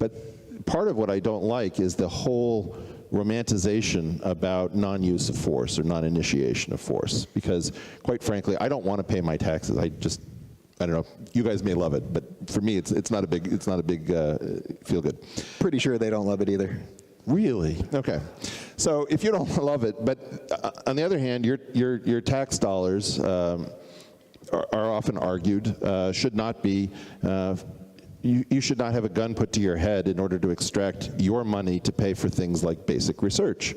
But part of what I don't like is the whole romanticization about non-use of force or non-initiation of force, because quite frankly, I don't want to pay my taxes. I don't know. You guys may love it, but for me, it's not a big feel good. Pretty sure they don't love it either. Really? Okay. So if you don't love it, but on the other hand, your tax dollars are often argued should not be. You should not have a gun put to your head in order to extract your money to pay for things like basic research.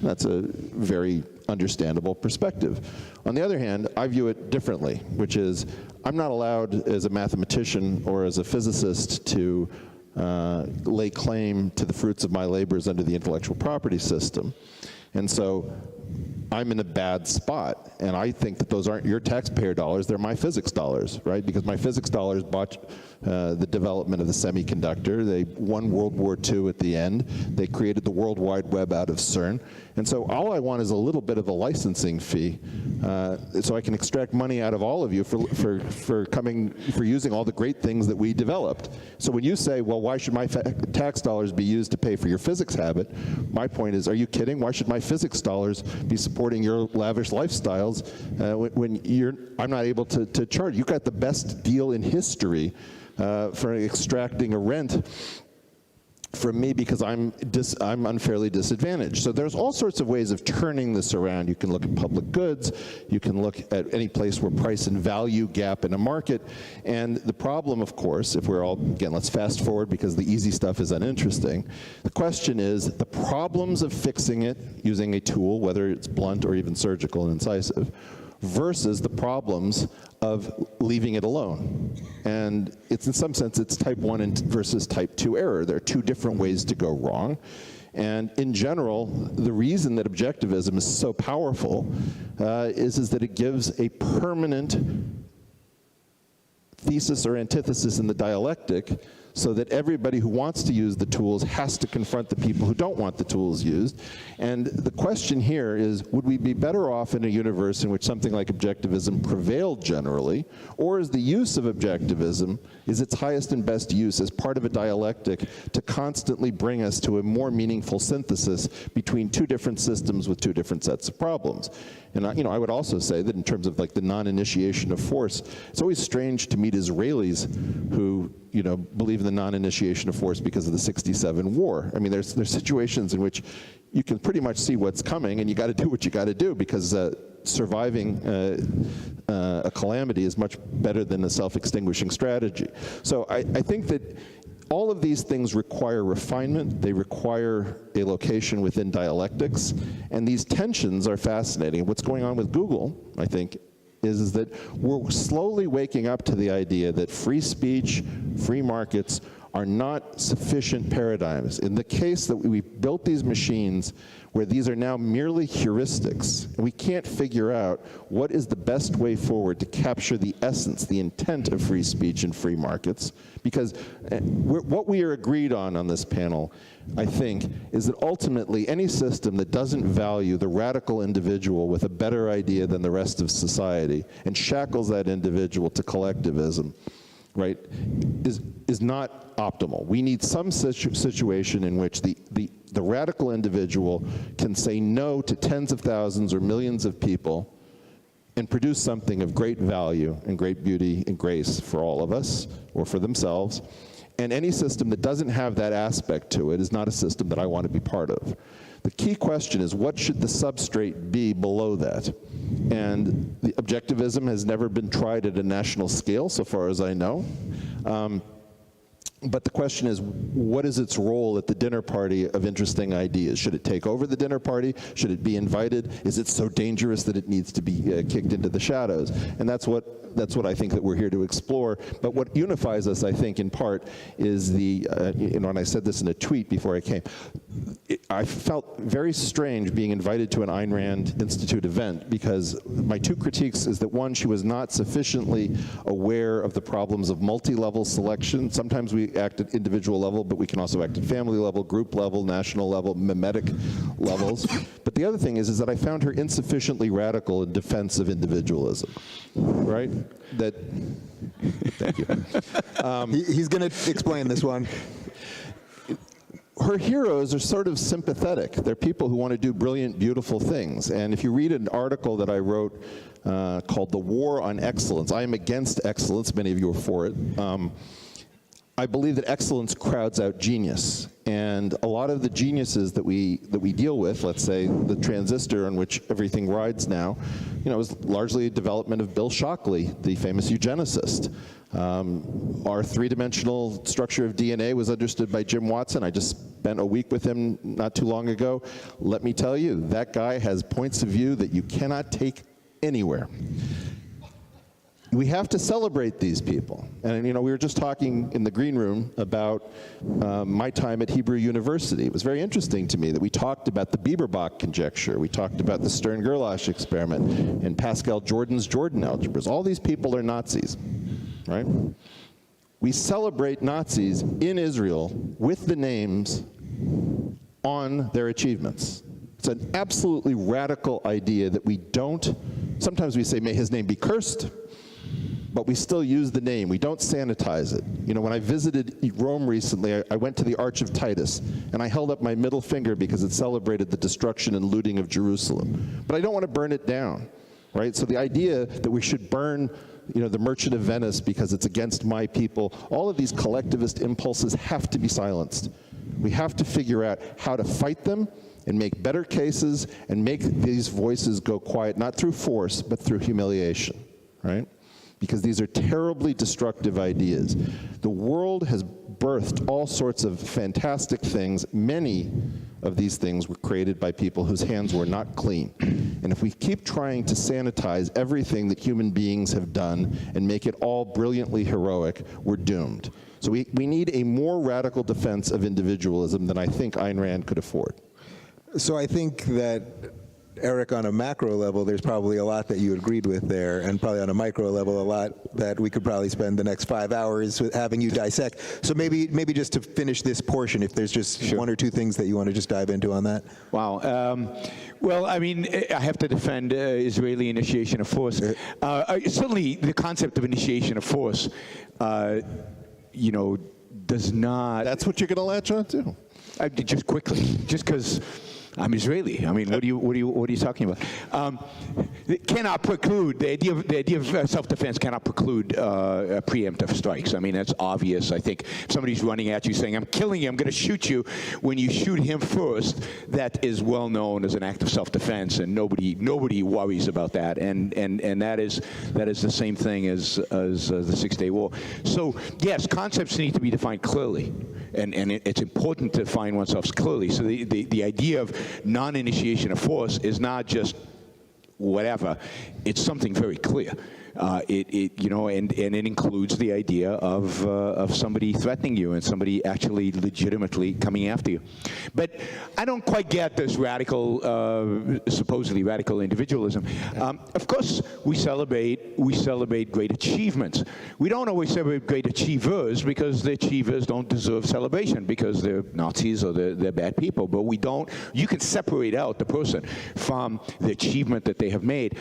That's a very understandable perspective. On the other hand, I view it differently, which is I'm not allowed as a mathematician or as a physicist to lay claim to the fruits of my labors under the intellectual property system. And so I'm in a bad spot, and I think that those aren't your taxpayer dollars, they're my physics dollars, right? Because my physics dollars bought the development of the semiconductor. They won World War II at the end. They created the World Wide Web out of CERN. And so all I want is a little bit of a licensing fee so I can extract money out of all of you for using all the great things that we developed. So when you say, well, why should my tax dollars be used to pay for your physics habit? My point is, are you kidding? Why should my physics dollars be supporting your lavish lifestyles when I'm not able to charge? You got the best deal in history for extracting a rent from me because I'm unfairly disadvantaged. So there's all sorts of ways of turning this around. You can look at public goods, you can look at any place where price and value gap in a market, and the problem, of course, if we're all, again, let's fast forward because the easy stuff is uninteresting. The question is the problems of fixing it using a tool, whether it's blunt or even surgical and incisive, versus the problems of leaving it alone. And it's, in some sense, it's type 1 versus type 2 error. There are two different ways to go wrong. And in general, the reason that objectivism is so powerful is that it gives a permanent thesis or antithesis in the dialectic, so that everybody who wants to use the tools has to confront the people who don't want the tools used. And the question here is, would we be better off in a universe in which something like objectivism prevailed generally, or is the use of objectivism is its highest and best use as part of a dialectic to constantly bring us to a more meaningful synthesis between two different systems with two different sets of problems? And I would also say that in terms of like the non-initiation of force, it's always strange to meet Israelis who believe in the non-initiation of force because of the '67 war. I mean, there's situations in which you can pretty much see what's coming, and you got to do what you got to do because surviving a calamity is much better than a self-extinguishing strategy. So I think that all of these things require refinement. They require a location within dialectics, and these tensions are fascinating. What's going on with Google, I think, is that we're slowly waking up to the idea that free speech, free markets are not sufficient paradigms. In the case that we built these machines where these are now merely heuristics, and we can't figure out what is the best way forward to capture the essence, the intent of free speech and free markets, because what we are agreed on this panel, I think, is that ultimately any system that doesn't value the radical individual with a better idea than the rest of society and shackles that individual to collectivism, right, is not optimal. We need some situation in which the radical individual can say no to tens of thousands or millions of people and produce something of great value and great beauty and grace for all of us or for themselves. And any system that doesn't have that aspect to it is not a system that I want to be part of. The key question is, what should the substrate be below that? And the objectivism has never been tried at a national scale, so far as I know. But the question is, what is its role at the dinner party of interesting ideas? Should it take over the dinner party? Should it be invited? Is it so dangerous that it needs to be kicked into the shadows? And that's what I think that we're here to explore. But what unifies us, I think, in part, is the, and I said this in a tweet before I came, I felt very strange being invited to an Ayn Rand Institute event because my two critiques is that, one, she was not sufficiently aware of the problems of multi-level selection. Sometimes we act at individual level, but we can also act at family level, group level, national level, mimetic levels. But the other thing is that I found her insufficiently radical in defense of individualism, right? Thank you. He's going to explain this one. her heroes are sort of sympathetic. They're people who want to do brilliant, beautiful things. And if you read an article that I wrote called The War on Excellence, I am against excellence, many of you are for it. I believe that excellence crowds out genius. And a lot of the geniuses that we deal with, let's say the transistor on which everything rides now, is largely a development of Bill Shockley, the famous eugenicist. Our three-dimensional structure of DNA was understood by Jim Watson. I just spent a week with him not too long ago. Let me tell you, that guy has points of view that you cannot take anywhere. We have to celebrate these people. And we were just talking in the green room about my time at Hebrew University. It was very interesting to me that we talked about the Bieberbach conjecture, we talked about the Stern-Gerlach experiment, and Pascal Jordan's Jordan algebras. All these people are Nazis, right? We celebrate Nazis in Israel with the names on their achievements. It's an absolutely radical idea that we don't, sometimes we say, may his name be cursed, but we still use the name. We don't sanitize it. When I visited Rome recently, I went to the Arch of Titus, and I held up my middle finger because it celebrated the destruction and looting of Jerusalem. But I don't want to burn it down, right? So the idea that we should burn the Merchant of Venice because it's against my people, all of these collectivist impulses have to be silenced. We have to figure out how to fight them and make better cases and make these voices go quiet, not through force, but through humiliation, right? Because these are terribly destructive ideas. The world has birthed all sorts of fantastic things. Many of these things were created by people whose hands were not clean. And if we keep trying to sanitize everything that human beings have done and make it all brilliantly heroic, we're doomed. So we need a more radical defense of individualism than I think Ayn Rand could afford. So I think that, Eric, on a macro level, there's probably a lot that you agreed with there, and probably on a micro level, a lot that we could probably spend the next 5 hours with having you dissect. So maybe just to finish this portion, if there's just one or two things that you want to just dive into on that. Wow. Well, I mean, I have to defend Israeli initiation of force. Certainly, the concept of initiation of force, does not. That's what you're going to latch on to. Just quickly, just because I'm Israeli. I mean, what are you talking about? It cannot preclude the idea of self-defense cannot preclude preemptive strikes. I mean, that's obvious. I think if somebody's running at you saying, "I'm killing you, I'm going to shoot you," when you shoot him first, that is well known as an act of self-defense, and nobody worries about that. And that is the same thing as the 6-Day War. So yes, concepts need to be defined clearly, and it's important to define oneself clearly. So the idea of non-initiation of force is not just whatever, it's something very clear. And it includes the idea of somebody threatening you and somebody actually legitimately coming after you. But I don't quite get this radical, supposedly radical individualism. Of course, we celebrate great achievements. We don't always celebrate great achievers because the achievers don't deserve celebration because they're Nazis or they're bad people. But we don't. You can separate out the person from the achievement that they have made.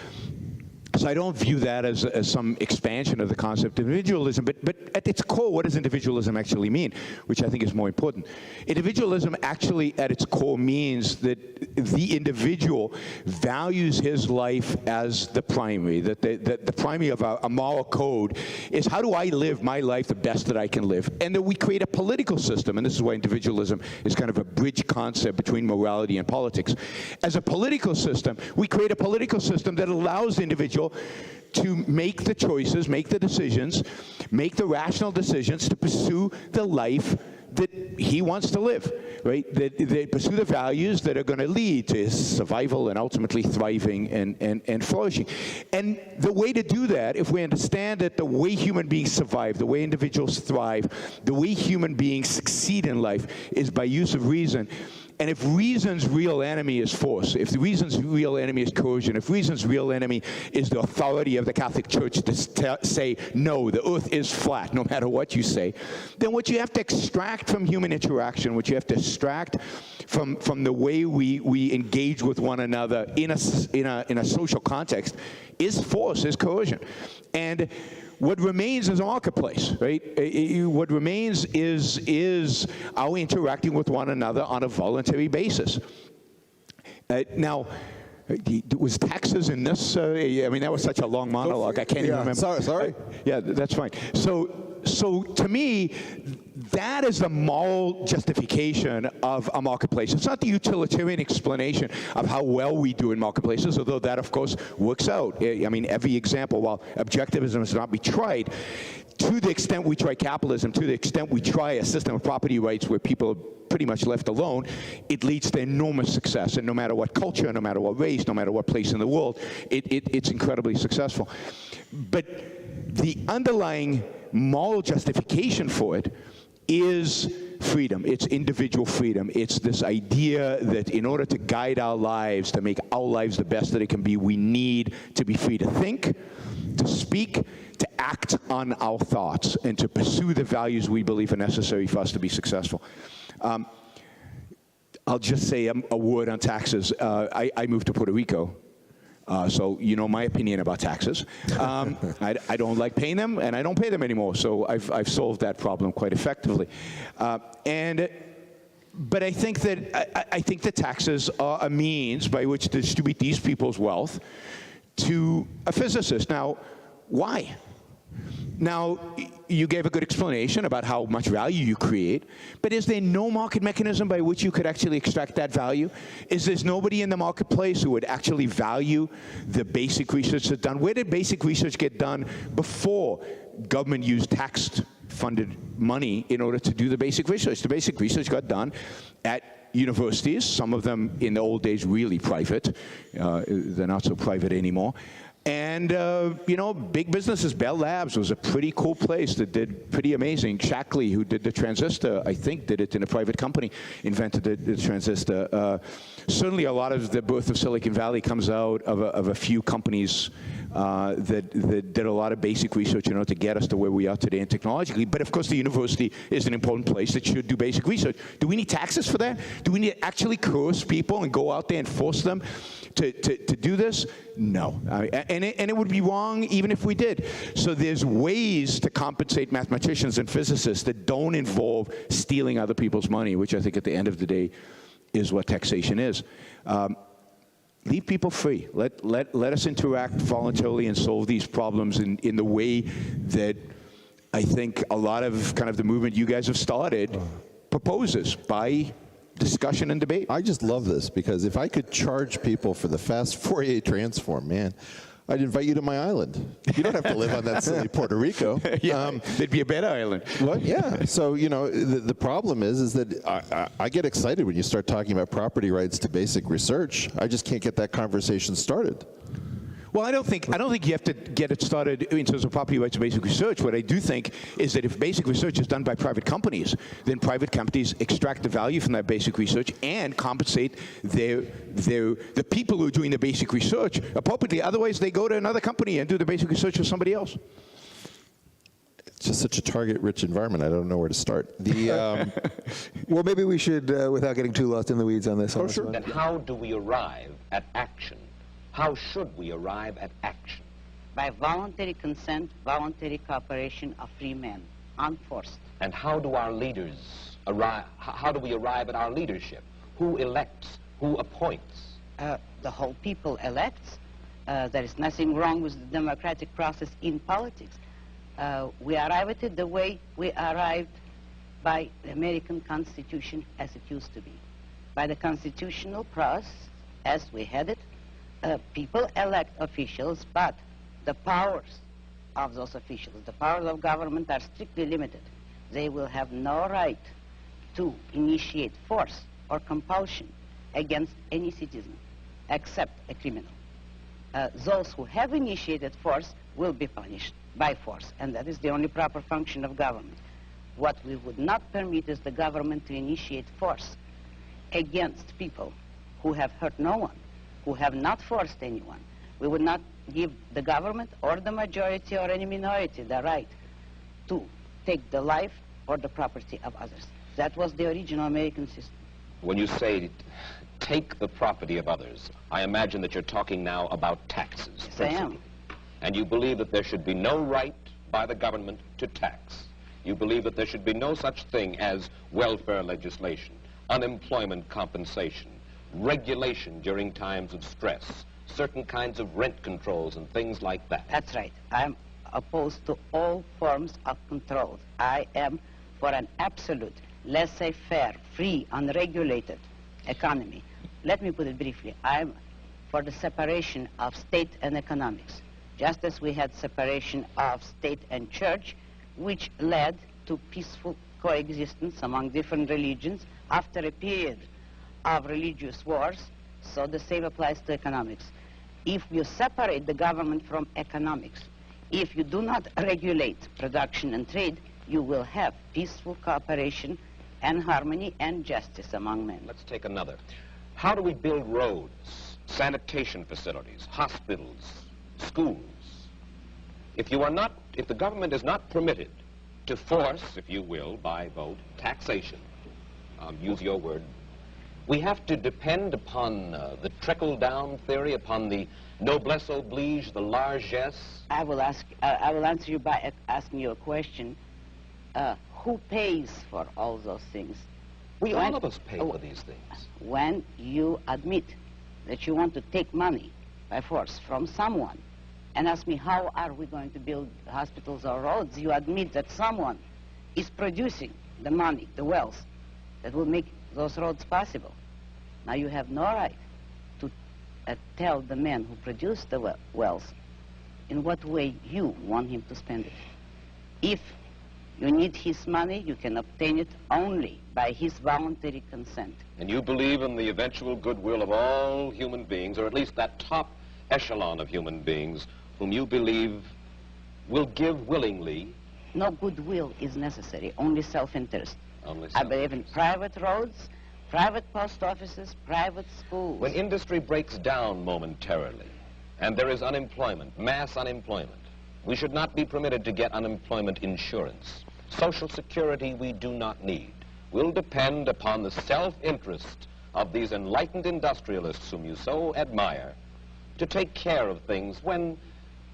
So I don't view that as some expansion of the concept of individualism, but at its core, what does individualism actually mean, which I think is more important? Individualism actually at its core means that the individual values his life as the primary, that the primary of a moral code is how do I live my life the best that I can live, and that we create a political system, and this is why individualism is kind of a bridge concept between morality and politics. As a political system, we create a political system that allows the individual to make the choices, make the decisions, make the rational decisions to pursue the life that he wants to live, right? They pursue the values that are going to lead to his survival and ultimately thriving and flourishing. And the way to do that, if we understand that the way human beings survive, the way individuals thrive, the way human beings succeed in life is by use of reason. And if reason's real enemy is force, if the reason's real enemy is coercion, if reason's real enemy is the authority of the Catholic Church to say, no, the earth is flat, no matter what you say, then what you have to extract from human interaction, what you have to extract from the way we engage with one another in a social context is force, is coercion. And what remains is a marketplace, right? What remains is our interacting with one another on a voluntary basis. Now, was taxes in this? I mean, that was such a long monologue. I can't even remember. Sorry. Yeah, that's fine. So to me, that is the moral justification of a marketplace. It's not the utilitarian explanation of how well we do in marketplaces, although that, of course, works out. I mean, every example, while objectivism has not been tried, to the extent we try capitalism, to the extent we try a system of property rights where people are pretty much left alone, it leads to enormous success. And no matter what culture, no matter what race, no matter what place in the world, it's incredibly successful. But the underlying moral justification for it is freedom. It's individual freedom. It's this idea that in order to guide our lives, to make our lives the best that it can be, we need to be free to think, to speak, to act on our thoughts, and to pursue the values we believe are necessary for us to be successful. I'll just say a word on taxes. I moved to Puerto Rico. So you know my opinion about taxes. I don't like paying them, and I don't pay them anymore. So I've solved that problem quite effectively. But I think that taxes are a means by which to distribute these people's wealth to a physicist. Now, why? Now, you gave a good explanation about how much value you create, but is there no market mechanism by which you could actually extract that value? Is there nobody in the marketplace who would actually value the basic research that's done? Where did basic research get done before government used tax-funded money in order to do the basic research? The basic research got done at universities, some of them in the old days really private. They're not so private anymore. And, you know, big businesses. Bell Labs was a pretty cool place that did pretty amazing. Shackley, who did the transistor, I think did it in a private company, invented the transistor. Certainly a lot of the birth of Silicon Valley comes out of a few companies that did a lot of basic research in order to get us to where we are today and technologically. But of course the university is an important place that should do basic research. Do we need taxes for that? Do we need to actually coerce people and go out there and force them to do this? No. And it would be wrong even if we did. So there's ways to compensate mathematicians and physicists that don't involve stealing other people's money, which I think at the end of the day is what taxation is. Leave people free. Let us interact voluntarily and solve these problems in the way that I think a lot of kind of the movement you guys have started proposes, by discussion and debate. I just love this, because if I could charge people for the fast Fourier transform, man, I'd invite you to my island. You don't have to live on that silly Puerto Rico. Yeah, there'd be a better island. What? Yeah. So, you know, the problem is that I get excited when you start talking about property rights to basic research. I just can't get that conversation started. Well, I don't think you have to get it started in terms of property rights to basic research. What I do think is that if basic research is done by private companies, then private companies extract the value from that basic research and compensate the people who are doing the basic research appropriately. Otherwise, they go to another company and do the basic research for somebody else. It's just such a target-rich environment. I don't know where to start. Well, maybe we should, without getting too lost in the weeds on this. Oh, sure. Then how do we arrive at action? How should we arrive at action? By voluntary consent, voluntary cooperation of free men, unforced. And how do our leaders arrive? How do we arrive at our leadership? Who elects? Who appoints? The whole people elects. There is nothing wrong with the democratic process in politics. We arrive at it the way we arrived by the American Constitution as it used to be. By the constitutional process as we had it, people elect officials, but the powers of those officials, the powers of government, are strictly limited. They will have no right to initiate force or compulsion against any citizen except a criminal. Those who have initiated force will be punished by force, and that is the only proper function of government. What we would not permit is the government to initiate force against people who have hurt no one, who have not forced anyone. We would not give the government or the majority or any minority the right to take the life or the property of others. That was the original American system. When you say take the property of others, I imagine that you're talking now about taxes. Yes, I am. And you believe that there should be no right, by the government to tax. You believe that there should be no such thing as welfare legislation, unemployment compensation, regulation during times of stress, certain kinds of rent controls and things like that. That's right. I'm opposed to all forms of control. I am for an absolute, laissez-faire, free, unregulated economy. Let me put it briefly. I'm for the separation of state and economics, just as we had separation of state and church, which led to peaceful coexistence among different religions after a period of religious wars. So the same applies to economics. If you separate the government from economics, if you do not regulate production and trade, you will have peaceful cooperation and harmony and justice among men. Let's take another. How do we build roads, sanitation facilities, hospitals, schools? If the government is not permitted to force, if you will, by vote, taxation, use your word, we have to depend upon the trickle-down theory, upon the noblesse oblige, the largesse. I will answer you by asking you a question. Who pays for all those things? All of us pay for these things. When you admit that you want to take money by force from someone and ask me how are we going to build hospitals or roads, you admit that someone is producing the money, the wealth, that will make those roads possible. Now you have no right to tell the man who produced the wealth in what way you want him to spend it. If you need his money, you can obtain it only by his voluntary consent. And you believe in the eventual goodwill of all human beings, or at least that top echelon of human beings whom you believe will give willingly. No goodwill is necessary, only self-interest. Only I believe in private roads, private post offices, private schools. When industry breaks down momentarily and there is unemployment, mass unemployment, we should not be permitted to get unemployment insurance. Social Security we do not need. We'll depend upon the self-interest of these enlightened industrialists whom you so admire to take care of things when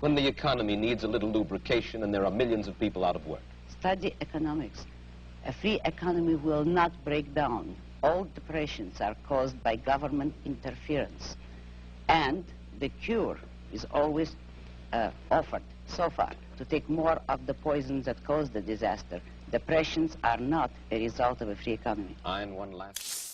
the economy needs a little lubrication and there are millions of people out of work. Study economics. A free economy will not break down. All depressions are caused by government interference. And the cure is always offered so far to take more of the poisons that cause the disaster. Depressions are not a result of a free economy. And one last.